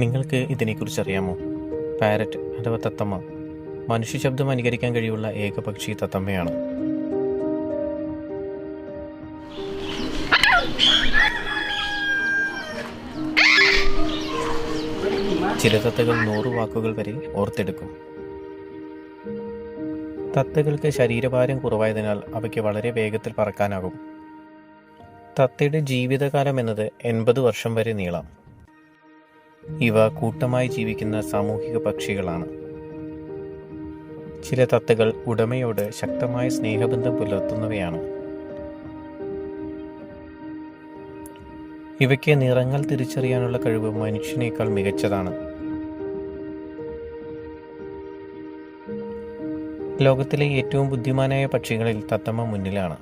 നിങ്ങൾക്ക് ഇതിനെക്കുറിച്ച് അറിയാമോ? പാരറ്റ് അഥവാ തത്തമ്മ മനുഷ്യ ശബ്ദം അനുകരിക്കാൻ കഴിവുള്ള ഏക പക്ഷി തത്തമ്മയാണ്. ചില തത്തകൾ 100 വാക്കുകൾ വരെ ഓർത്തെടുക്കും. തത്തകൾക്ക് ശരീരഭാരം കുറവായതിനാൽ അവയ്ക്ക് വളരെ വേഗത്തിൽ പറക്കാനാകും. തത്തയുടെ ജീവിതകാലം എന്നത് 80 വർഷം വരെ നീളാം. ഇവ കൂട്ടമായി ജീവിക്കുന്ന സാമൂഹിക പക്ഷികളാണ്. ചില തത്തകൾ ഉടമയോട് ശക്തമായ സ്നേഹബന്ധം പുലർത്തുന്നവയാണ്. ഇവയ്ക്ക് നിറങ്ങൾ തിരിച്ചറിയാനുള്ള കഴിവ് മനുഷ്യനേക്കാൾ മികച്ചതാണ്. ലോകത്തിലെ ഏറ്റവും ബുദ്ധിമാനായ പക്ഷികളിൽ തത്തമ്മ മുന്നിലാണ്.